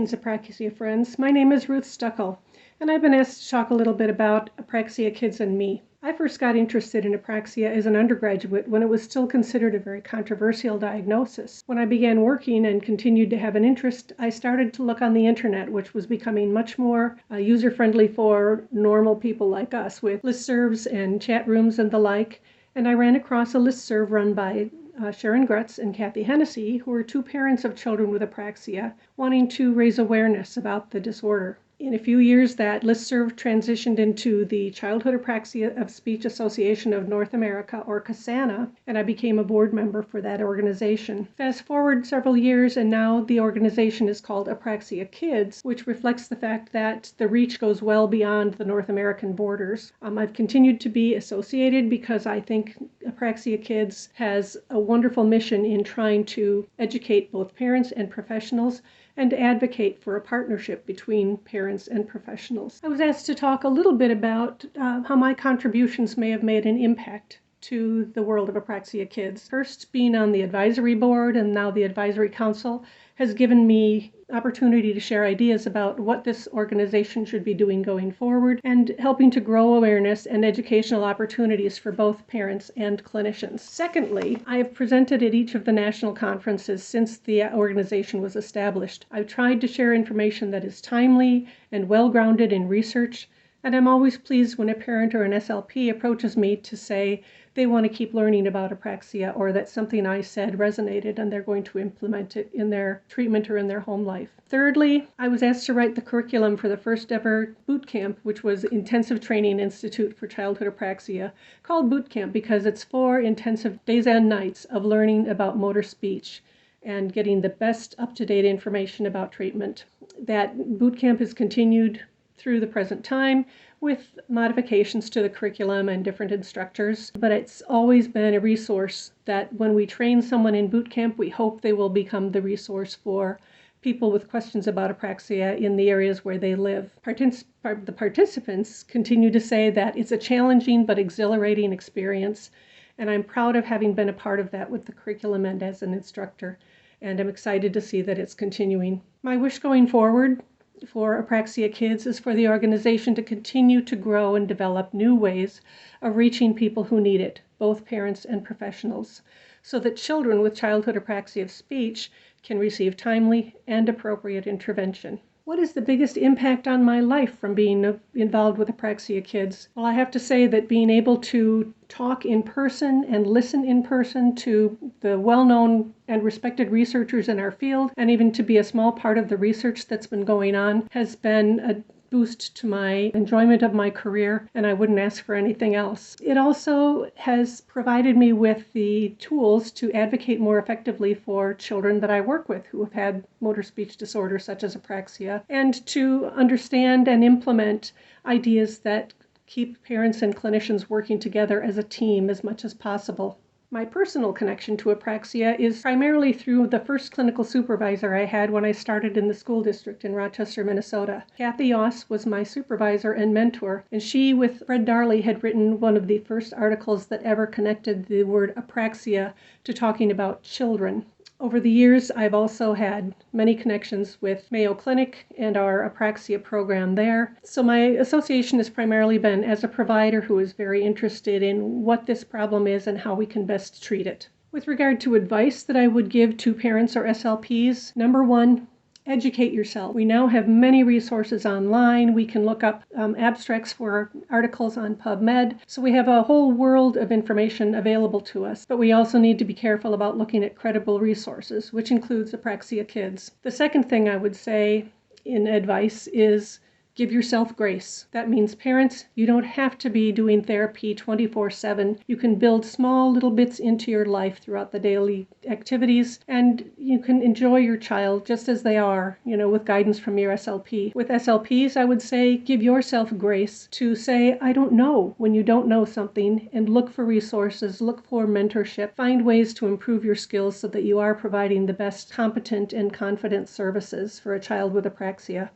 Greetings, Apraxia friends. My name is Ruth Stoeckel, and I've been asked to talk a little bit about Apraxia kids and me. I first got interested in Apraxia as an undergraduate when it was still considered a very controversial diagnosis. When I began working and continued to have an interest, I started to look on the internet, which was becoming much more user-friendly for normal people like us, with listservs and chat rooms and the like, and I ran across a listserv run by Sharon Grutz and Kathy Hennessy, who are two parents of children with Apraxia, wanting to raise awareness about the disorder. In a few years, that listserv transitioned into the Childhood Apraxia of Speech Association of North America, or CASANA, and I became a board member for that organization. Fast forward several years, and now the organization is called Apraxia Kids, which reflects the fact that the reach goes well beyond the North American borders. I've continued to be associated because I think Apraxia Kids has a wonderful mission in trying to educate both parents and professionals and advocate for a partnership between parents and professionals. I was asked to talk a little bit about how my contributions may have made an impact to the world of Apraxia Kids. First, being on the advisory board and now the advisory council has given me opportunity to share ideas about what this organization should be doing going forward and helping to grow awareness and educational opportunities for both parents and clinicians. Secondly, I have presented at each of the national conferences since the organization was established. I've tried to share information that is timely and well-grounded in research, and I'm always pleased when a parent or an SLP approaches me to say they want to keep learning about Apraxia or that something I said resonated and they're going to implement it in their treatment or in their home life. Thirdly, I was asked to write the curriculum for the first ever boot camp, which was Intensive Training Institute for Childhood Apraxia, called boot camp because it's 4 intensive days and nights of learning about motor speech and getting the best up-to-date information about treatment. That boot camp is continued through the present time with modifications to the curriculum and different instructors, but it's always been a resource that when we train someone in boot camp, we hope they will become the resource for people with questions about Apraxia in the areas where they live. The participants continue to say that it's a challenging but exhilarating experience, and I'm proud of having been a part of that with the curriculum and as an instructor, and I'm excited to see that it's continuing. My wish going forward for Apraxia Kids is for the organization to continue to grow and develop new ways of reaching people who need it, both parents and professionals, so that children with childhood apraxia of speech can receive timely and appropriate intervention. What is the biggest impact on my life from being involved with Apraxia Kids? Well, I have to say that being able to talk in person and listen in person to the well-known and respected researchers in our field, and even to be a small part of the research that's been going on, has been a boost to my enjoyment of my career, and I wouldn't ask for anything else. It also has provided me with the tools to advocate more effectively for children that I work with who have had motor speech disorders such as Apraxia, and to understand and implement ideas that keep parents and clinicians working together as a team as much as possible. My personal connection to Apraxia is primarily through the first clinical supervisor I had when I started in the school district in Rochester, Minnesota. Kathy Yoss was my supervisor and mentor, and she, with Fred Darley, had written one of the first articles that ever connected the word Apraxia to talking about children. Over the years, I've also had many connections with Mayo Clinic and our Apraxia program there. So my association has primarily been as a provider who is very interested in what this problem is and how we can best treat it. With regard to advice that I would give to parents or SLPs, number one, educate yourself. We now have many resources online. We can look up abstracts for articles on PubMed. So we have a whole world of information available to us. But we also need to be careful about looking at credible resources, which includes Apraxia Kids. The second thing I would say in advice is give yourself grace. That means parents, you don't have to be doing therapy 24/7. You can build small little bits into your life throughout the daily activities, and you can enjoy your child just as they are, with guidance from your SLP. With SLPs, I would say give yourself grace to say, I don't know, when you don't know something, and look for resources, look for mentorship, find ways to improve your skills so that you are providing the best competent and confident services for a child with Apraxia.